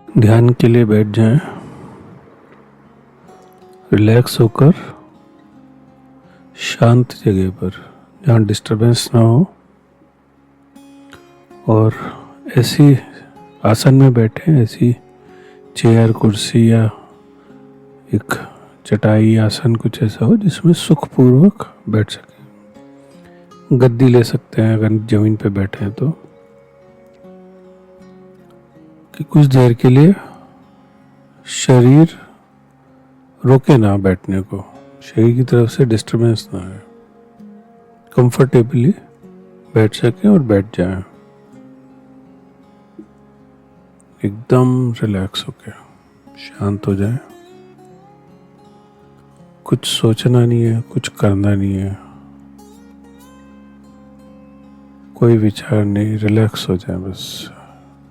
ध्यान के लिए बैठ जाएं, रिलैक्स होकर शांत जगह पर जहाँ डिस्टरबेंस ना हो, और ऐसी आसन में बैठें, ऐसी चेयर कुर्सी या एक चटाई आसन कुछ ऐसा हो जिसमें सुखपूर्वक बैठ सकें। गद्दी ले सकते हैं अगर जमीन पे बैठे हैं तो, कि कुछ देर के लिए शरीर रोके ना बैठने को, शरीर की तरफ से डिस्टरबेंस ना है, कंफर्टेबली बैठ सकें और बैठ जाएं एकदम रिलैक्स होके, शांत हो जाए। कुछ सोचना नहीं है, कुछ करना नहीं है, कोई विचार नहीं, रिलैक्स हो जाए बस।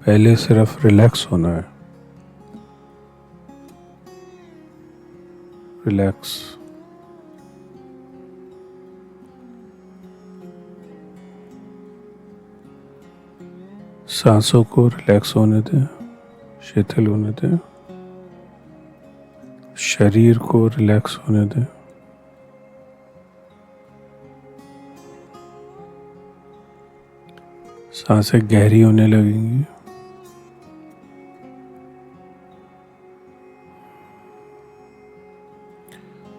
पहले सिर्फ रिलैक्स होना है, रिलैक्स। सांसों को रिलैक्स होने दें, शिथिल होने दें, शरीर को रिलैक्स होने दें। सांसें गहरी होने लगेंगी।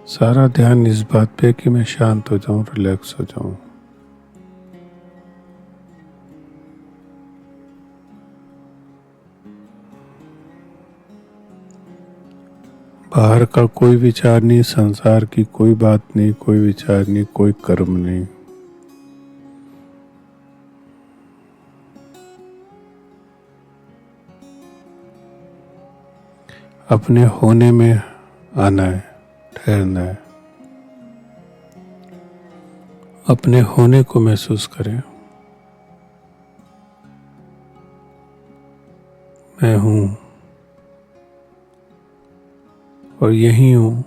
सारा ध्यान इस बात पे कि मैं शांत हो जाऊं, रिलैक्स हो जाऊं। बाहर का कोई विचार नहीं, संसार की कोई बात नहीं, कोई विचार नहीं, कोई कर्म नहीं। अपने होने में आना है, ठहरना है, अपने होने को महसूस करें। मैं हूं और यही हूं,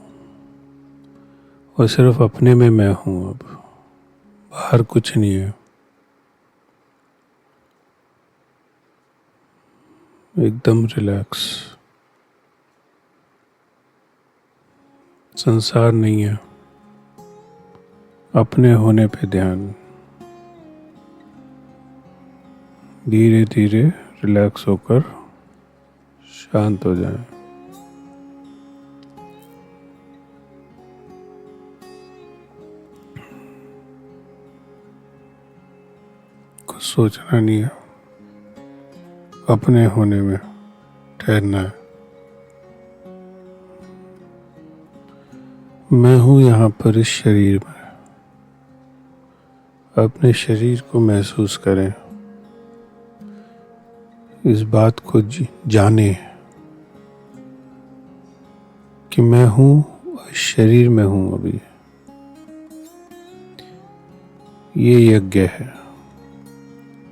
और सिर्फ अपने में मैं हूं। अब बाहर कुछ नहीं है, एकदम रिलैक्स। संसार नहीं है, अपने होने पे ध्यान। धीरे धीरे रिलैक्स होकर शांत हो जाए। कुछ सोचना नहीं है, अपने होने में ठहरना है। मैं हूं यहाँ पर इस शरीर में। अपने शरीर को महसूस करें, इस बात को जाने कि मैं हूं, इस शरीर में हूं अभी। ये यज्ञ है,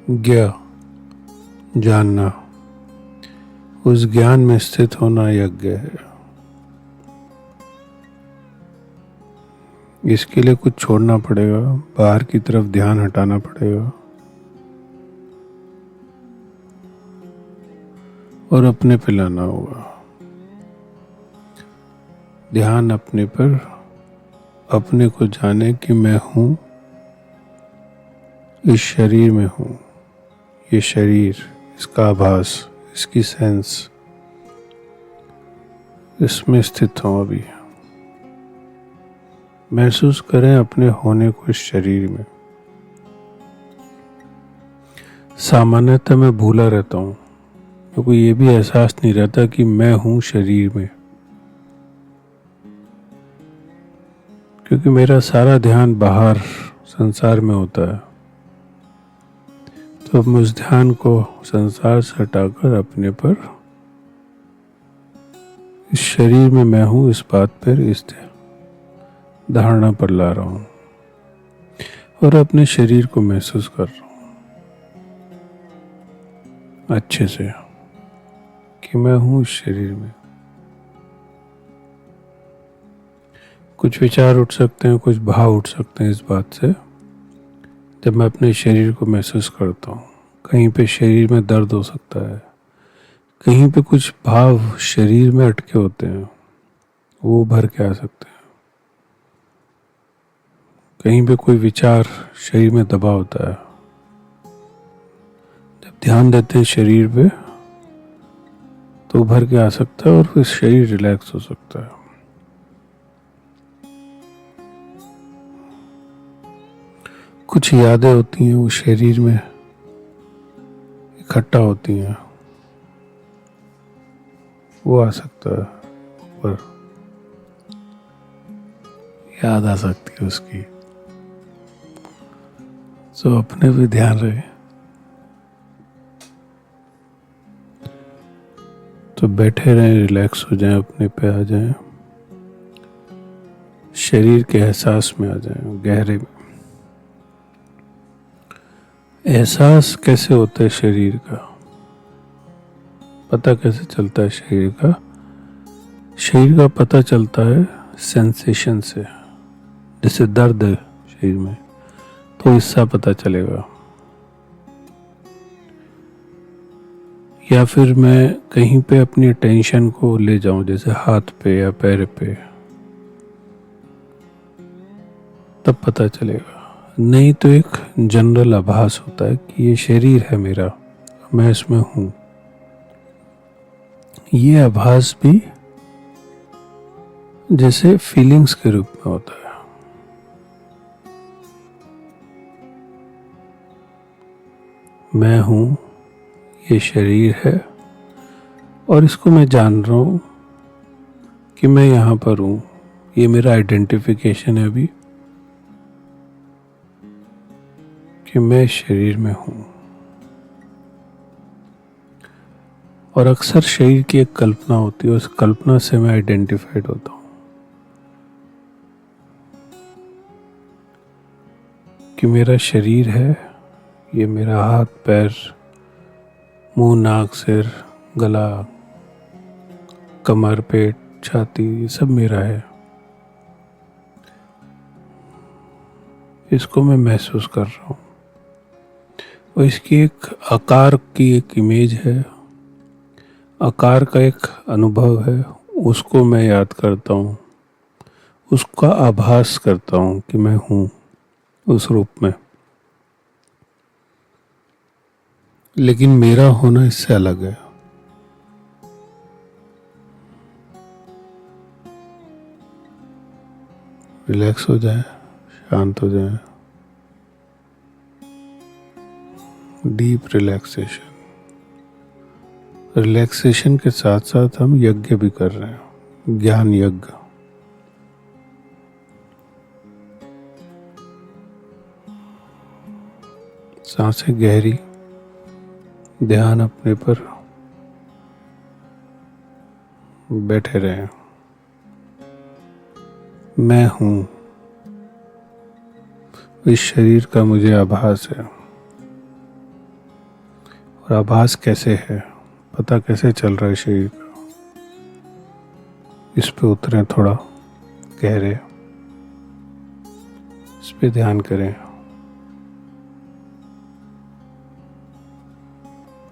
ज्ञ जानना, उस ज्ञान में स्थित होना यज्ञ है। इसके लिए कुछ छोड़ना पड़ेगा, बाहर की तरफ ध्यान हटाना पड़ेगा और अपने पे लाना होगा। ध्यान अपने पर, अपने को जाने कि मैं हूं, इस शरीर में हूं। ये शरीर, इसका आभास, इसकी सेंस, इसमें स्थित हूं अभी। महसूस करें अपने होने को इस शरीर में। सामान्यतः मैं भूला रहता हूं, क्योंकि ये भी एहसास नहीं रहता कि मैं हूं शरीर में, क्योंकि मेरा सारा ध्यान बाहर संसार में होता है। तो अब मैं उस ध्यान को संसार से हटाकर अपने पर, इस शरीर में मैं हूं, इस बात पर, इस धारणा पर ला रहा हूं और अपने शरीर को महसूस कर रहा हूं अच्छे से कि मैं हूं इस शरीर में। कुछ विचार उठ सकते हैं, कुछ भाव उठ सकते हैं इस बात से, जब मैं अपने शरीर को महसूस करता हूँ। कहीं पे शरीर में दर्द हो सकता है, कहीं पे कुछ भाव शरीर में अटके होते हैं, वो भर के आ सकते हैं। कहीं पे कोई विचार शरीर में दबा होता है, जब ध्यान देते हैं शरीर पे तो भर के आ सकता है और फिर शरीर रिलैक्स हो सकता है। कुछ यादें होती हैं वो शरीर में इकट्ठा होती हैं, वो आ सकता है ऊपर, याद आ सकती है उसकी। तो अपने भी ध्यान रहे। तो बैठे रहें, रिलैक्स हो जाएं, अपने पे आ जाएं, शरीर के एहसास में आ जाएं, गहरे में। एहसास कैसे होता है शरीर का, पता कैसे चलता है शरीर का? शरीर का पता चलता है सेंसेशन से। जैसे दर्द है शरीर में तो इससे पता चलेगा, या फिर मैं कहीं पे अपनी टेंशन को ले जाऊं, जैसे हाथ पे या पैर पे, तब पता चलेगा। नहीं तो एक जनरल आभास होता है कि ये शरीर है मेरा, मैं इसमें हूं। ये आभास भी जैसे फीलिंग्स के रूप में होता है। मैं हूं, ये शरीर है और इसको मैं जान रहा हूं कि मैं यहां पर हूं। ये मेरा आइडेंटिफिकेशन है अभी कि मैं शरीर में हूं। और अक्सर शरीर की एक कल्पना होती है, उस कल्पना से मैं आइडेंटिफाइड होता हूं कि मेरा शरीर है, ये मेरा हाथ पैर मुंह नाक सिर गला कमर पेट छाती ये सब मेरा है। इसको मैं महसूस कर रहा हूँ और इसकी एक आकार की एक इमेज है, आकार का एक अनुभव है, उसको मैं याद करता हूँ, उसका आभास करता हूँ कि मैं हूँ उस रूप में। लेकिन मेरा होना इससे अलग है। रिलैक्स हो जाए, शांत हो जाए, डीप रिलैक्सेशन। रिलैक्सेशन के साथ साथ हम यज्ञ भी कर रहे हैं, ज्ञान यज्ञ। सांसें गहरी, ध्यान अपने पर, बैठे रहें। मैं हूं, इस शरीर का मुझे आभास है। और आभास कैसे है, पता कैसे चल रहा है शरीर का, इस पे उतरें, थोड़ा गहरे, इस पे ध्यान करें।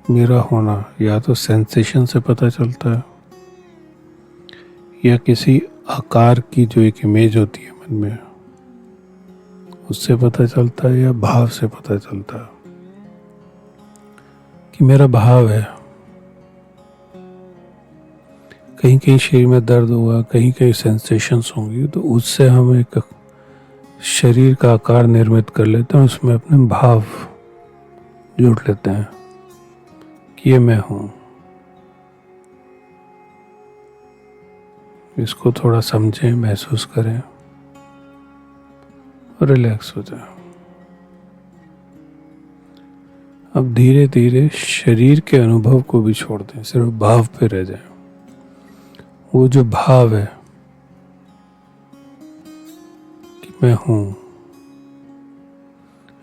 मेरा होना या तो सेंसेशन से पता चलता है या किसी आकार की जो एक इमेज होती है मन में उससे पता चलता है, या भाव से पता चलता है कि मेरा भाव है। कहीं कहीं शरीर में दर्द होगा, कहीं कहीं सेंसेशंस होंगी, तो उससे हम एक शरीर का आकार निर्मित कर लेते हैं, उसमें अपने भाव जोड़ लेते हैं कि ये मैं हूं। इसको थोड़ा समझें, महसूस करें और रिलैक्स हो जाए। अब धीरे धीरे शरीर के अनुभव को भी छोड़ दें, सिर्फ भाव पे रह जाए। वो जो भाव है कि मैं हूं,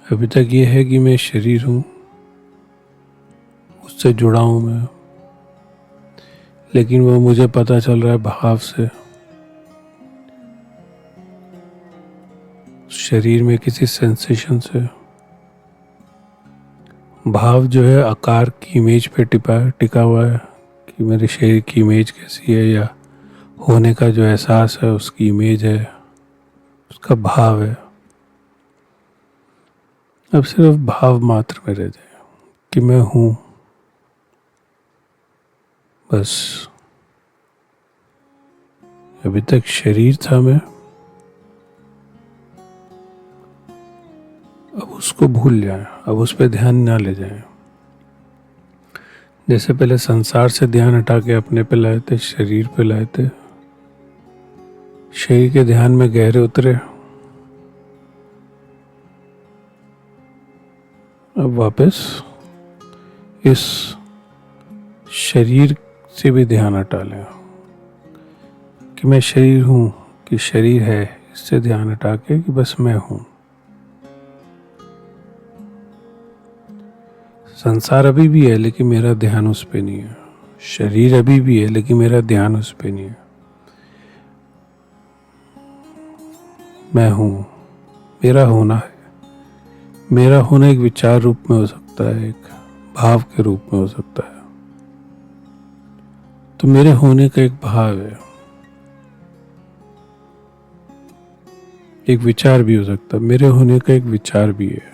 अभी तक ये है कि मैं शरीर हूं, उससे जुड़ा हूं मैं, लेकिन वो मुझे पता चल रहा है भाव से। शरीर में किसी सेंसेशन से भाव जो है आकार की इमेज पे टिका हुआ है कि मेरे शरीर की इमेज कैसी है, या होने का जो एहसास है उसकी इमेज है, उसका भाव है। अब सिर्फ भाव मात्र में रह जाए कि मैं हूँ, बस। अभी तक शरीर था मैं, अब उसको भूल जाएं, अब उस पर ध्यान ना ले जाएं। जैसे पहले संसार से ध्यान हटा के अपने पे लाए थे, शरीर पे लाए थे, शरीर के ध्यान में गहरे उतरे, अब वापस इस शरीर से भी ध्यान हटा लें कि मैं शरीर हूँ, कि शरीर है, इससे ध्यान हटा के कि बस मैं हूँ। संसार अभी भी है लेकिन मेरा ध्यान उस पे नहीं है, शरीर अभी भी है लेकिन मेरा ध्यान उस पे नहीं है। मैं हूँ, मेरा होना है। मेरा होना एक विचार रूप में हो सकता है, एक भाव के रूप में हो सकता है। तो मेरे होने का एक भाव है, एक विचार भी हो सकता है, मेरे होने का एक विचार भी है।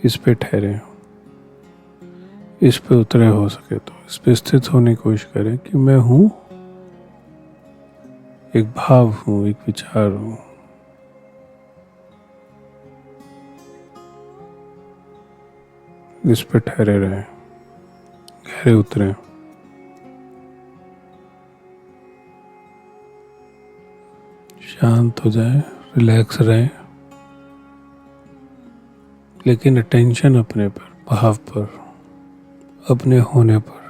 इस पे ठहरे, इस पे उतरे, हो सके तो इस पे स्थित होने की कोशिश करें कि मैं हूं, एक भाव हूं, एक विचार हूं। इस पे ठहरे रहें, गहरे उतरे, शांत हो जाए, रिलैक्स रहें, लेकिन अटेंशन अपने पर, भाव पर, अपने होने पर।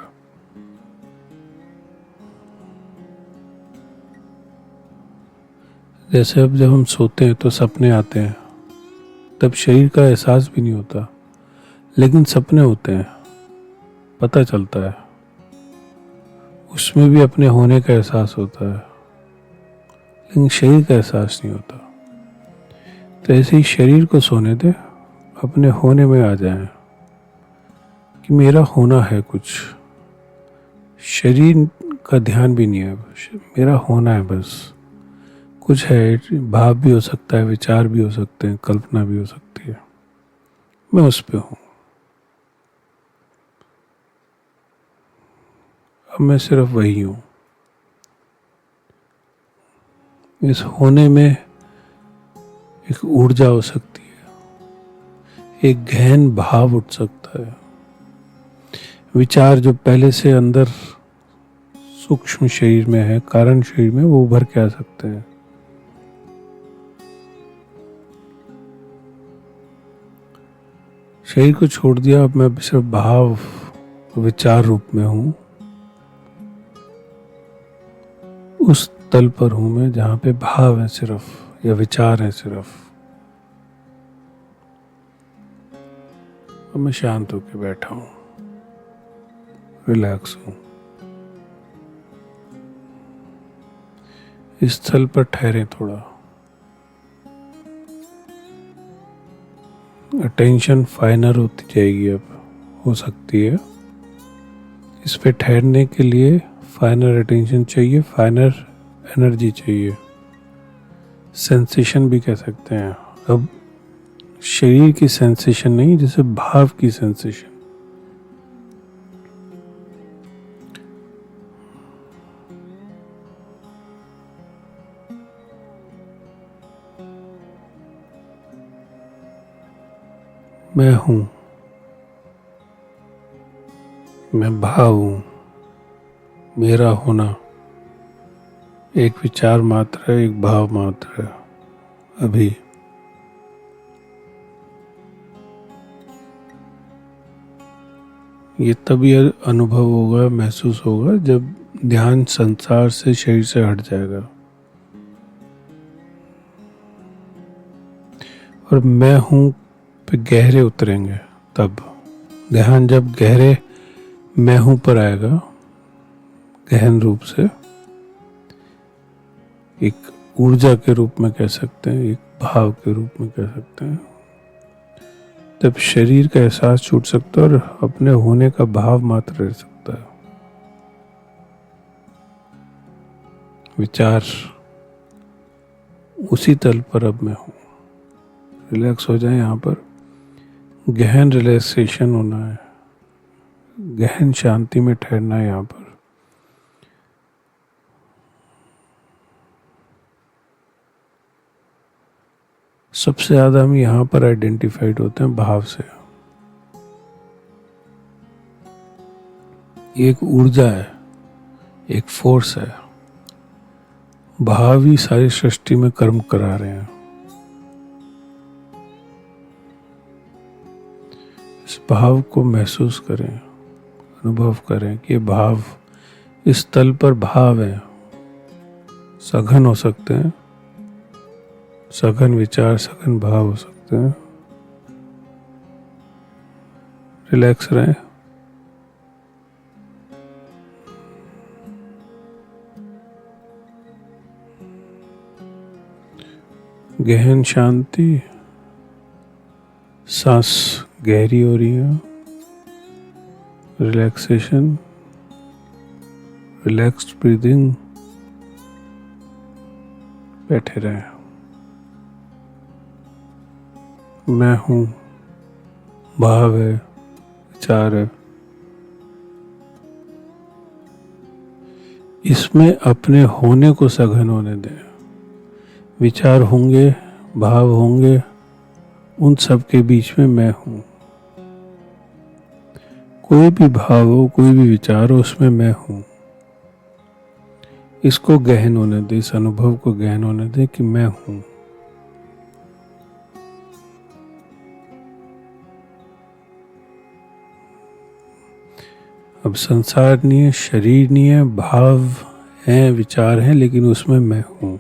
जैसे अब जब हम सोते हैं तो सपने आते हैं, तब शरीर का एहसास भी नहीं होता, लेकिन सपने होते हैं, पता चलता है, उसमें भी अपने होने का एहसास होता है, लेकिन शरीर का एहसास नहीं होता। तो ऐसे ही शरीर को सोने दे, अपने होने में आ जाए कि मेरा होना है कुछ, शरीर का ध्यान भी नहीं है, मेरा होना है बस। कुछ है, भाव भी हो सकता है, विचार भी हो सकते हैं, कल्पना भी हो सकती है, मैं उस पे हूँ। अब मैं सिर्फ वही हूँ। इस होने में एक ऊर्जा हो सकती है, एक गहन भाव उठ सकता है, विचार जो पहले से अंदर सूक्ष्म शरीर में है, कारण शरीर में, वो उभर के आ सकते हैं। शरीर को छोड़ दिया, अब मैं सिर्फ भाव विचार रूप में हूं। उस तल पर हूं मैं जहां पे भाव है सिर्फ, या विचार है सिर्फ। अब मैं शांत होकर बैठा हूं, रिलैक्स हूं। इस स्थल पर ठहरे थोड़ा, अटेंशन फाइनर होती जाएगी, अब हो सकती है। इस पे ठहरने के लिए फाइनर अटेंशन चाहिए, फाइनर एनर्जी चाहिए, सेंसेशन भी कह सकते हैं। अब शरीर की सेंसेशन नहीं, जैसे भाव की सेंसेशन। मैं हूं, मैं भाव हूं, मेरा होना एक विचार मात्र है, एक भाव मात्र है। अभी ये तभी अनुभव होगा, महसूस होगा, जब ध्यान संसार से, शरीर से हट जाएगा और मैं हूं पे गहरे उतरेंगे। तब ध्यान जब गहरे मैं हूं पर आएगा, गहन रूप से, एक ऊर्जा के रूप में कह सकते हैं, एक भाव के रूप में कह सकते हैं, तब शरीर का एहसास छूट सकता है और अपने होने का भाव मात्र रह सकता है। विचार उसी तल पर अब मैं हूँ। रिलैक्स हो जाए। यहाँ पर गहन रिलैक्सेशन होना है, गहन शांति में ठहरना है। यहाँ पर सबसे ज्यादा हम यहाँ पर आइडेंटिफाइड होते हैं भाव से। एक ऊर्जा है, एक फोर्स है। भाव ही सारी सृष्टि में कर्म करा रहे हैं। इस भाव को महसूस करें, अनुभव करें कि भाव इस तल पर भाव है। सघन हो सकते हैं, सघन विचार, सघन भाव हो सकते हैं। रिलैक्स रहें। गहन शांति, सांस गहरी हो रही है। Relaxation, relaxed breathing. बैठे रहें। मैं हूँ, भाव है, विचार है। इसमें अपने होने को सघन होने दें। विचार होंगे, भाव होंगे, उन सब के बीच में मैं हूँ। कोई भी भाव हो, कोई भी विचार हो, उसमें मैं हूँ। इसको गहन होने दे, इस अनुभव को गहन होने दे कि मैं हूँ। अब संसार नहीं है, शरीर नहीं है, भाव हैं, विचार हैं, लेकिन उसमें मैं हूँ।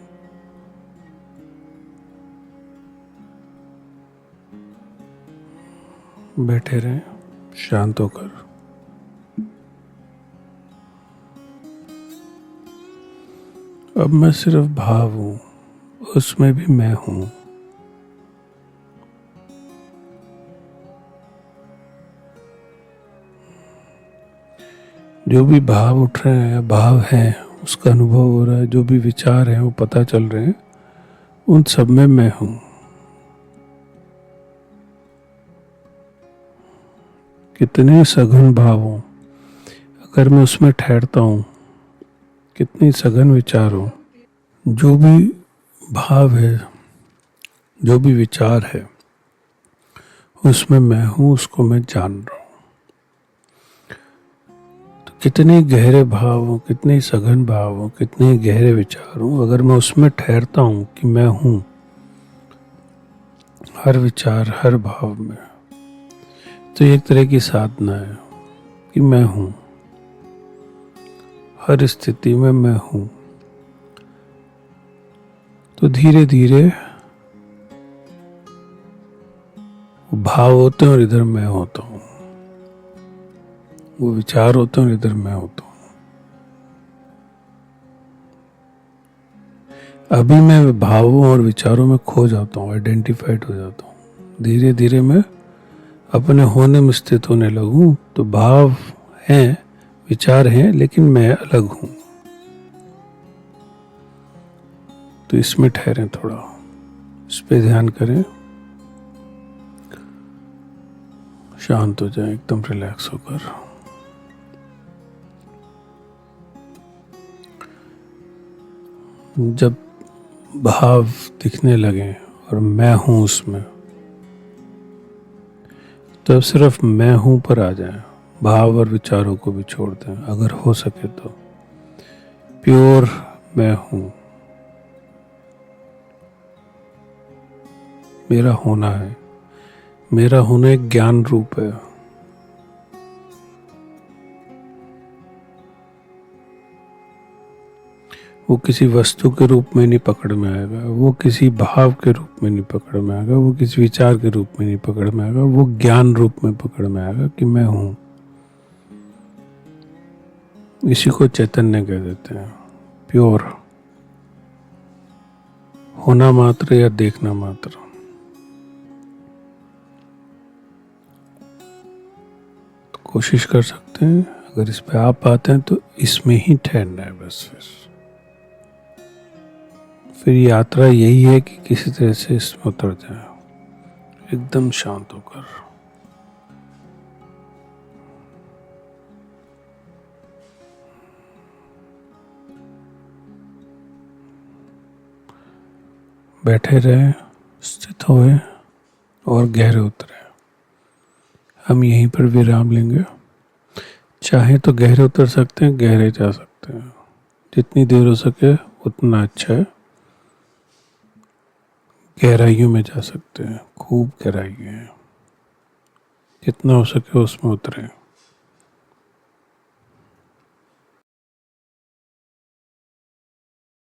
बैठे रहें शांत होकर। अब मैं सिर्फ भाव हूँ, उसमें भी मैं हूँ। जो भी भाव उठ रहे हैं, भाव हैं, उसका अनुभव हो रहा है। जो भी विचार हैं वो पता चल रहे हैं, उन सब में मैं हूँ। कितने सघन भाव हों, अगर मैं उसमें ठहरता हूँ, कितने सघन विचार हो, जो भी भाव है, जो भी विचार है, उसमें मैं हूँ, उसको मैं जान रहा हूँ। तो कितने गहरे भाव हो, कितने सघन भाव हो, कितने गहरे विचार हो, अगर मैं उसमें ठहरता हूँ कि मैं हूँ, हर विचार, हर भाव में, तो एक तरह की साधना है कि मैं हूँ, हर स्थिति में मैं हूँ। तो धीरे धीरे भाव होते हैं और इधर मैं होता हूँ, वो विचार होते हैं और इधर मैं होता हूँ। अभी मैं भावों और विचारों में खो जाता हूँ, आइडेंटिफाइड हो जाता हूँ। धीरे धीरे मैं अपने होने में स्थित होने लगूं, तो भाव हैं, विचार हैं, लेकिन मैं अलग हूं। तो इसमें ठहरें, थोड़ा इस पे ध्यान करें। शांत हो जाए, एकदम रिलैक्स होकर। जब भाव दिखने लगे और मैं हूं उसमें, तो अब सिर्फ मैं हूं पर आ जाए। भाव और विचारों को भी छोड़ दें अगर हो सके तो। प्योर मैं हूं, मेरा होना है। मेरा होना एक ज्ञान रूप है। वो किसी वस्तु के रूप में नहीं पकड़ में आएगा, वो किसी भाव के रूप में नहीं पकड़ में आएगा, वो किसी विचार के रूप में नहीं पकड़ में आएगा, वो ज्ञान रूप में पकड़ में आएगा कि मैं हूं। इसी को चैतन्य कह देते हैं। प्योर होना मात्र या देखना मात्र। कोशिश कर सकते हैं, अगर इस पे आप पाते हैं तो इसमें ही ठहरना है बस। फिर यात्रा यही है कि किसी तरह से इसमें उतर जाए एकदम शांत होकर। बैठे रहे, स्थित हुए और गहरे उतरे। हम यहीं पर विराम लेंगे। चाहे तो गहरे उतर सकते हैं, गहरे जा सकते हैं, जितनी देर हो सके उतना अच्छा है। गहराइयों में जा सकते हैं, खूब गहराइयाँ हैं, जितना हो सके उसमें उतरें।